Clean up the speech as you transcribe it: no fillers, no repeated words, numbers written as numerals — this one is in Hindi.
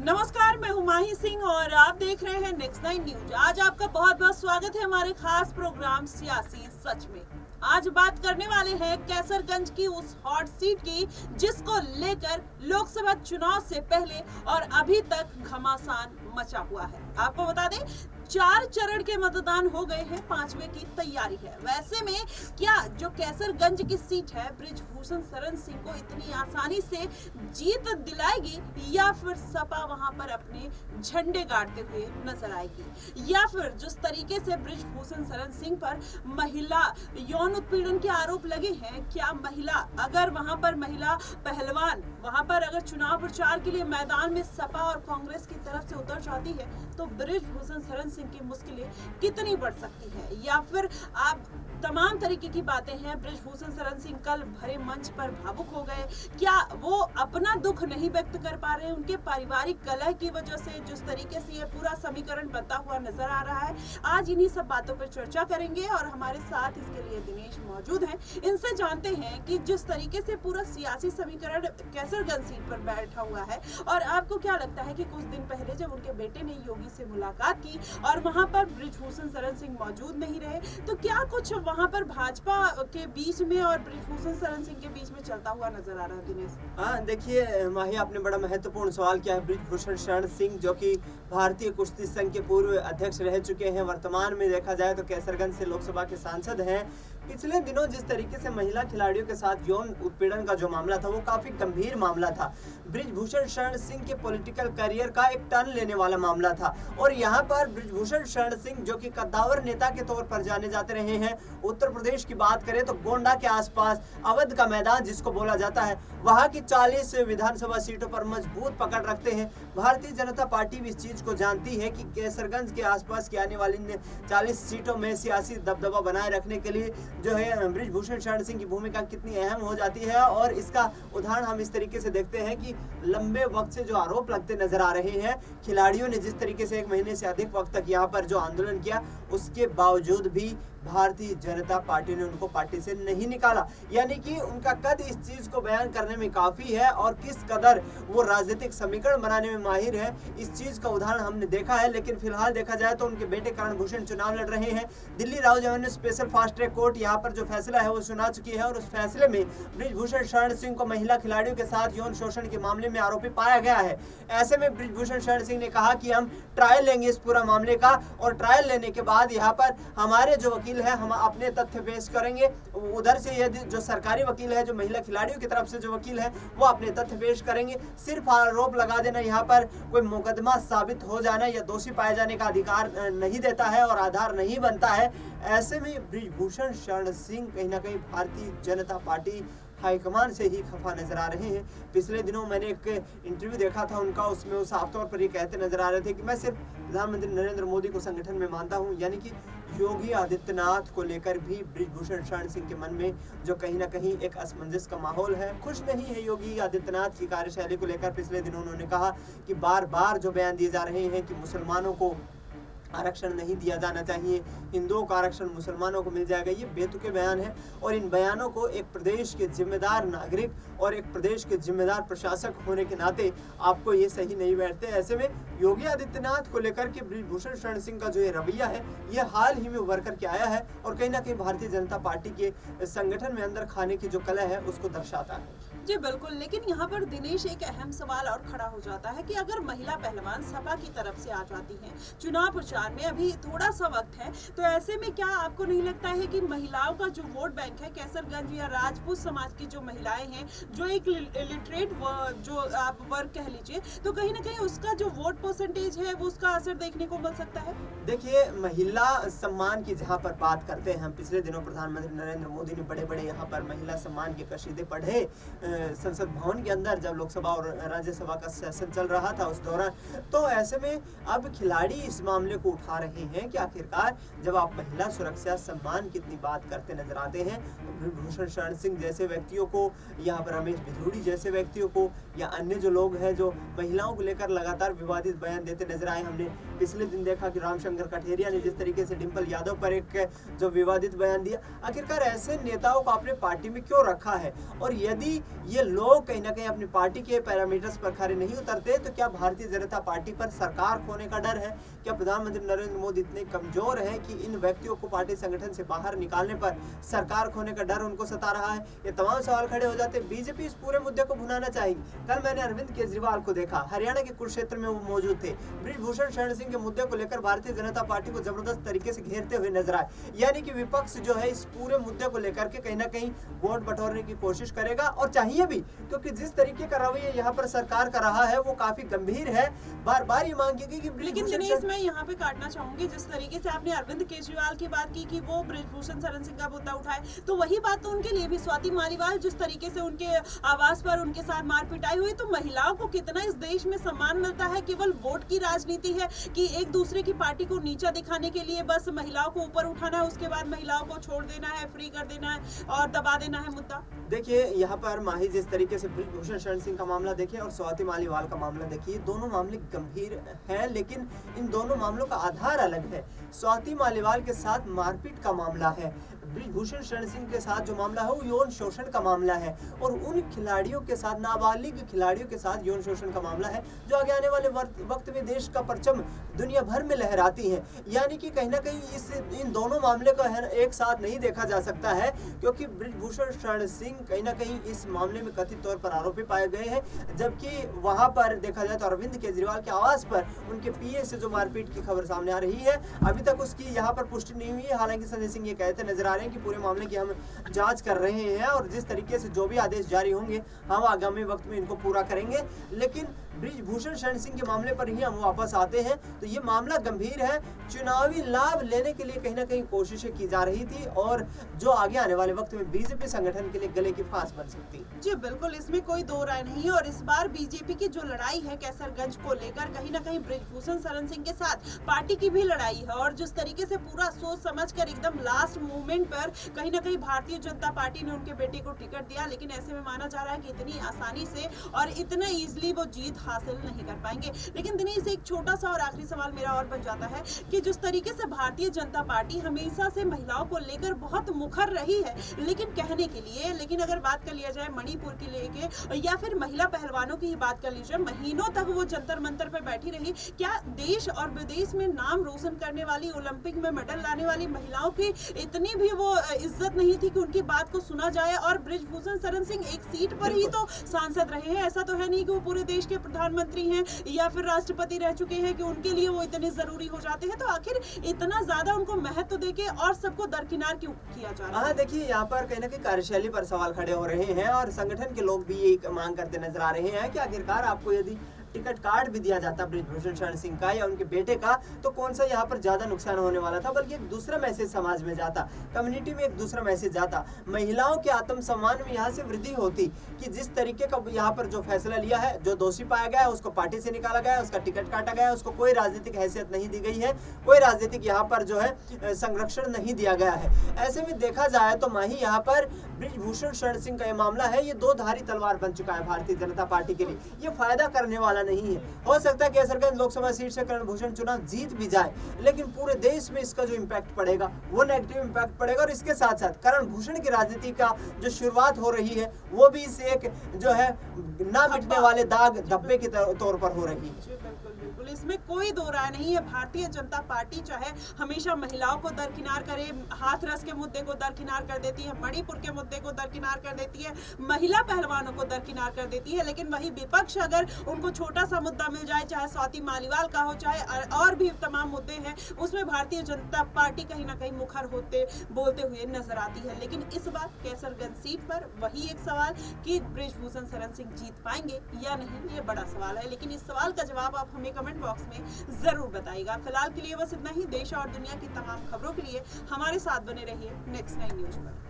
नमस्कार, मैं हुमायूं सिंह और आप देख रहे हैं नेक्स्ट 9 न्यूज। आज आपका बहुत बहुत स्वागत है हमारे खास प्रोग्राम सियासी सच में। आज बात करने वाले हैं कैसरगंज की उस हॉट सीट की जिसको लेकर लोकसभा चुनाव से पहले और अभी तक घमासान मचा हुआ है। आपको बता दें 4 चरण के मतदान हो गए हैं, 5वें की तैयारी है। वैसे में क्या जो कैसरगंज की सीट है बृजभूषण शरण सिंह को इतनी आसानी से जीत दिलाएगी या फिर सपा वहां पर अपने झंडे गाड़ते हुए नजर आएगी, या फिर जिस तरीके से बृजभूषण शरण सिंह पर महिला यौन उत्पीड़न के आरोप लगे हैं, क्या महिला अगर वहां पर महिला पहलवान वहां पर अगर चुनाव प्रचार के लिए मैदान में सपा और कांग्रेस की तरफ से उतर जाती है तो बृजभूषण शरण सिंह की मुश्किलें कितनी बढ़ सकती है, या फिर आप तमाम तरीके की बातें हैं। बृजभूषण शरण सिंह कल भरे मंच पर भावुक हो गए, क्या वो अपना दुख नहीं व्यक्त कर पा रहे, उनके पारिवारिक कलह की वजह से जिस तरीके से ये पूरा समीकरण बनता हुआ नजर आ रहा है। आज इन्हीं सब बातों पर चर्चा करेंगे और हमारे साथ इसके लिए दिनेश मौजूद हैं। इनसे जानते हैं कि जिस तरीके से पूरा सियासी समीकरण कैसरगंज सीट पर बैठा हुआ है, और आपको क्या लगता है कि कुछ दिन पहले जब उनके बेटे ने योगी से मुलाकात की और वहां पर बृजभूषण शरण सिंह मौजूद नहीं रहे, तो क्या कुछ वहां पर भाजपा के बीच में और बृजभूषण शरण सिंह के बीच में चलता हुआ नजर आ रहा है? दिनेश, हाँ देखिए माही, आपने बड़ा महत्वपूर्ण सवाल किया है। बृजभूषण शरण सिंह जो कि भारतीय कुश्ती संघ के पूर्व अध्यक्ष रह चुके हैं, वर्तमान में देखा जाए तो कैसरगंज से लोकसभा के सांसद हैं। पिछले दिनों जिस तरीके से महिला खिलाड़ियों के साथ यौन उत्पीड़न का जो मामला था वो काफी गंभीर मामला था। बृजभूषण शरण सिंह के पॉलिटिकल करियर का एक टर्न लेने वाला मामला था, और यहाँ पर बृजभूषण शरण सिंह जो कि कद्दावर नेता के तौर पर जाने जाते रहे हैं। उत्तर प्रदेश की बात करें तो गोंडा के आसपास अवध का मैदान जिसको बोला जाता है, वहां की 40 विधानसभा सीटों पर मजबूत पकड़ रखते हैं। भारतीय जनता पार्टी भी इस चीज को जानती है कि कैसरगंज के आसपास की आने वाली 40 सीटों में सियासी दबदबा बनाए रखने के लिए जो है बृजभूषण शरण सिंह की भूमिका कितनी अहम हो जाती है। और इसका उदाहरण हम इस तरीके से देखते हैं कि लंबे वक्त से जो आरोप लगते नजर आ रहे हैं, खिलाड़ियों ने जिस तरीके से 1 महीने से अधिक वक्त तक यहाँ पर जो आंदोलन किया, उसके बावजूद भी भारतीय जनता पार्टी ने उनको पार्टी से नहीं निकाला। यानी कि उनका कद इस चीज को बयान करने में काफी है, और किस कदर वो राजनीतिक समीकरण बनाने में माहिर है, इस चीज का उदाहरण हमने देखा है। लेकिन फिलहाल देखा जाए तो उनके बेटे करणभूषण चुनाव लड़ रहे हैं। Delhi Rouse Avenue special fast track court यहाँ पर जो फैसला है वो सुना चुकी है, और उस फैसले में बृजभूषण शरण सिंह को महिला खिलाड़ियों के साथ यौन शोषण के मामले में आरोपी पाया गया है। ऐसे में बृजभूषण शरण सिंह ने कहा कि हम ट्रायल लेंगे इस पूरा मामले का, और ट्रायल लेने के बाद यहाँ पर हमारे जो वकील है हम अपने तथ्य पेश करेंगे। उधर से यदि जो सरकारी वकील है, जो महिला खिलाड़ियों की तरफ से जो वकील है, वो अपने तथ्य पेश करेंगे। सिर्फ आरोप लगा देना यहाँ पर कोई मुकदमा साबित हो जाना या दोषी पाए जाने का अधिकार नहीं देता है और आधार नहीं बनता है। ऐसे में बृजभूषण शरण सिंह कहीं ना कहीं भारतीय जनता पार्टी हाईकमान से ही खफा नजर आ रहे हैं। पिछले दिनों मैंने एक इंटरव्यू देखा था उनका, उसमें वो साफ तौर पर ये कहते नजर आ रहे थे कि मैं सिर्फ प्रधानमंत्री नरेंद्र मोदी को संगठन में मानता हूं। यानी कि योगी आदित्यनाथ को लेकर भी बृजभूषण शरण सिंह के मन में जो कहीं ना कहीं एक असमंजस का माहौल है, खुश नहीं है योगी आदित्यनाथ की कार्यशैली को लेकर। पिछले दिनों उन्होंने कहा कि बार बार जो बयान दिए जा रहे हैं कि मुसलमानों को आरक्षण नहीं दिया जाना चाहिए, हिंदुओं का आरक्षण मुसलमानों को मिल जाएगा, ये बेतुके बयान है। और इन बयानों को एक प्रदेश के जिम्मेदार नागरिक और एक प्रदेश के जिम्मेदार प्रशासक होने के नाते आपको ये सही नहीं बैठते। ऐसे में योगी आदित्यनाथ को लेकर के बृजभूषण शरण सिंह का जो ये रवैया है, ये हाल ही में उभर करके आया है, और कहीं ना कहीं भारतीय जनता पार्टी के संगठन में अंदर खाने की जो कला है उसको दर्शाता है। जी बिल्कुल, लेकिन यहाँ पर दिनेश एक अहम सवाल और खड़ा हो जाता है कि अगर महिला पहलवान सपा की तरफ से आ जाती हैं चुनाव प्रचार में, अभी थोड़ा सा वक्त है, तो ऐसे में क्या आपको नहीं लगता है कि महिलाओं का जो वोट बैंक है कैसरगंज या राजपूत समाज की जो महिलाएं हैं, जो एक लिटरेट जो आप वर्ग कह लीजिए, तो कहीं ना कहीं उसका जो वोट परसेंटेज है वो उसका असर देखने को मिल सकता है? देखिए, महिला सम्मान की जहाँ पर बात करते हैं हम, पिछले दिनों प्रधानमंत्री नरेंद्र मोदी ने बड़े बड़े यहाँ पर महिला सम्मान के कसीदे पढ़े संसद भवन के अंदर, जब लोकसभा और राज्यसभा का सेशन चल रहा था उस दौरान। तो ऐसे में अब खिलाड़ी इस मामले को उठा रहे हैं कि आखिरकार जब आप महिला सुरक्षा सम्मान की इतनी बात करते नजर आते हैं, तो बृजभूषण शरण सिंह जैसे व्यक्तियों को, यहाँ पर रमेश भिधूड़ी जैसे व्यक्तियों को, या अन्य जो लोग हैं जो महिलाओं को लेकर लगातार विवादित बयान देते नजर आए। हमने पिछले दिन देखा कि रामशंकर कठेरिया ने जिस तरीके से डिंपल यादव पर एक जो विवादित बयान दिया, आखिरकार ऐसे नेताओं को आपने पार्टी में क्यों रखा है? और यदि ये लोग कहीं ना कहीं अपनी पार्टी के पैरामीटर्स पर खरे नहीं उतरते, तो क्या भारतीय जनता पार्टी पर सरकार खोने का डर है? क्या प्रधानमंत्री नरेंद्र मोदी इतने कमजोर हैं कि इन व्यक्तियों को पार्टी संगठन से बाहर निकालने पर सरकार खोने का डर उनको सता रहा है? ये तमाम सवाल खड़े हो जाते हैं। बीजेपी इस पूरे मुद्दे को भुनाना चाहेगी। कल मैंने अरविंद केजरीवाल को देखा, हरियाणा के कुरुक्षेत्र में वो मौजूद थे। बृजभूषण शरण सिंह के मुद्दे को लेकर भारतीय जनता पार्टी को जबरदस्त तरीके से घेरते हुए नजर आए। यानी कि विपक्ष जो है इस पूरे मुद्दे को लेकर के कहीं ना कहीं वोट बटोरने की कोशिश करेगा, और चाहिए भी, क्योंकि जिस तरीके का रवैया यहाँ पर सरकार का रहा है वो काफी गंभीर है। बार बार ये मांग की कि लेकिन दिनेश, मैं यहाँ पे काटना चाहूंगी, जिस तरीके से आपने अरविंद केजरीवाल की बात की कि वो बृजभूषण शरण सिंह का मुद्दा उठाए, तो वही बात तो उनके लिए भी स्वाति मालीवाल जिस तरीके से उनके आवास पर उनके साथ मारपिटाई हुई, तो महिलाओं को कितना इस देश में सम्मान मिलता है? केवल वोट की राजनीति है कि एक दूसरे की पार्टी को नीचा दिखाने के लिए बस महिलाओं को ऊपर उठाना है, उसके बाद महिलाओं को छोड़ देना है, फ्री कर देना है और दबा देना है मुद्दा? देखिए, यहाँ पर माही जिस तरीके से बृजभूषण शरण सिंह का मामला देखिए और स्वाति मालीवाल का मामला देखिए, दोनों मामले गंभीर हैं, लेकिन इन दोनों मामलों का आधार अलग है। स्वाति मालीवाल के साथ मारपीट का मामला है, बृजभूषण शरण सिंह के साथ जो मामला है वो यौन शोषण का मामला है, और उन खिलाड़ियों के साथ, नाबालिग खिलाड़ियों के साथ यौन शोषण का मामला है, जो आगे आने वाले वक्त में देश का परचम दुनिया भर में लहराती है। यानी कि कहीं ना कहीं इन दोनों मामले को एक साथ नहीं देखा जा सकता है, क्योंकि बृजभूषण शरण सिंह कहीं ना कहीं इस मामले में कथित तौर पर आरोपी पाए गए हैं, जबकि वहां पर देखा जाए तो अरविंद केजरीवाल के आवास पर उनके पीए से जो मारपीट की खबर सामने आ रही है, अभी तक उसकी यहाँ पर पुष्टि नहीं हुई है। हालांकि संजय सिंह ये कहते नजर आ रहे हैं कि पूरे मामले की हम जांच कर रहे हैं और जिस तरीके से जो भी आदेश जारी होंगे हम आगामी वक्त में इनको पूरा करेंगे। लेकिन बृजभूषण शरण सिंह के मामले पर ही हम वापस आते हैं, तो ये मामला गंभीर है। चुनावी लाभ लेने के लिए कहीं ना कहीं कोशिशें की जा रही थी, और जो आगे आने वाले वक्त में बीजेपी संगठन के लिए गले की फांस बन सकती। जी बिल्कुल, इसमें कोई दो राय नहीं है। और इस बार बीजेपी की जो लड़ाई है कैसरगंज को लेकर, कहीं ना कहीं बृजभूषण शरण सिंह के साथ पार्टी की भी लड़ाई है, और जिस तरीके से पूरा सोच समझ कर एकदम लास्ट मोमेंट पर कहीं ना कहीं भारतीय जनता पार्टी ने उनके बेटे को टिकट दिया, लेकिन ऐसे में माना जा रहा है कि इतनी आसानी से और इतना इजीली वो जीत हासिल नहीं कर पाएंगे। लेकिन दिनेश, एक छोटा सा और आखिरी सवाल मेरा और बन जाता है कि जिस तरीके से भारतीय जनता पार्टी हमेशा से महिलाओं को लेकर बहुत मुखर रही है, लेकिन कहने के लिए, लेकिन अगर बात कर लिया जाए मणिपुर की लेके या फिर महिला पहलवानों की ही बात कर लीजिए, महीनों तक वो जंतर मंतर पे बैठी रही। क्या देश और विदेश में नाम रोशन करने वाली, ओलंपिक में मेडल लाने वाली महिलाओं की इतनी भी वो इज्जत नहीं थी कि उनकी बात को सुना जाए? और बृजभूषण शरण सिंह एक सीट पर ही तो सांसद रहे हैं, ऐसा तो है नहीं कि वो पूरे देश के प्रधानमंत्री हैं या फिर राष्ट्रपति रह चुके हैं कि उनके लिए वो इतने जरूरी हो जाते हैं। तो आखिर इतना ज्यादा उनको महत्व देके और सबको दरकिनार क्यों किया जा रहा है? देखिए, यहाँ पर कहीं ना कहीं कार्यशैली पर सवाल खड़े हो रहे हैं, और संगठन के लोग भी ये मांग करते नजर आ रहे हैं कि आखिरकार आपको यदि टिकट कार्ड भी दिया जाता बृजभूषण शरण सिंह का या उनके बेटे का, तो कौन सा यहाँ पर ज्यादा नुकसान होने वाला था? बल्कि एक दूसरा मैसेज समाज में जाता, कम्युनिटी में एक दूसरा मैसेज जाता, महिलाओं के आत्मसम्मान में यहाँ से वृद्धि होती कि जिस तरीके का यहाँ पर जो फैसला लिया है, जो दोषी पाया गया है उसको पार्टी से निकाला गया है, उसका टिकट काटा गया है, उसको कोई राजनीतिक हैसियत नहीं दी गई है, कोई राजनीतिक यहाँ पर जो है संरक्षण नहीं दिया गया है। ऐसे में देखा जाए तो माही यहाँ पर बृजभूषण शरण सिंह का ये मामला है, ये दो धारी तलवार बन चुका है भारतीय जनता पार्टी के लिए। ये फायदा करने वाला नहीं है। हो सकता है कैसरगंज लोकसभा सीट से करणभूषण चुनाव जीत भी जाए, लेकिन पूरे देश में इसका जो इम्पैक्ट पड़ेगा वो नेगेटिव इम्पैक्ट पड़ेगा, और इसके साथ साथ करणभूषण की राजनीति का जो शुरुआत हो रही है वो भी इस एक जो है ना मिटने वाले दाग धब्बे के तौर पर हो रही है। बिल्कुल, इसमें कोई दो राय नहीं है। भारतीय जनता पार्टी चाहे हमेशा महिलाओं को दरकिनार करे, हाथरस के मुद्दे को दरकिनार कर देती है, मणिपुर के मुद्दे को दरकिनार कर देती है, महिला पहलवानों को दरकिनार कर देती है, लेकिन वही विपक्ष अगर उनको छोटा सा मुद्दा मिल जाए, चाहे स्वाति मालीवाल का हो, चाहे और भी तमाम मुद्दे हैं, उसमें भारतीय जनता पार्टी कहीं ना कहीं मुखर होते बोलते हुए नजर आती है। लेकिन इस बार कैसरगंज सीट पर वही एक सवाल कि बृजभूषण शरण सिंह जीत पाएंगे या नहीं, ये बड़ा सवाल है। लेकिन इस सवाल का जवाब आप हमें कमेंट बॉक्स में जरूर बताइएगा। फिलहाल के लिए बस इतना ही। देश और दुनिया की तमाम खबरों के लिए हमारे साथ बने रहिए नेक्स्ट 9 न्यूज पर।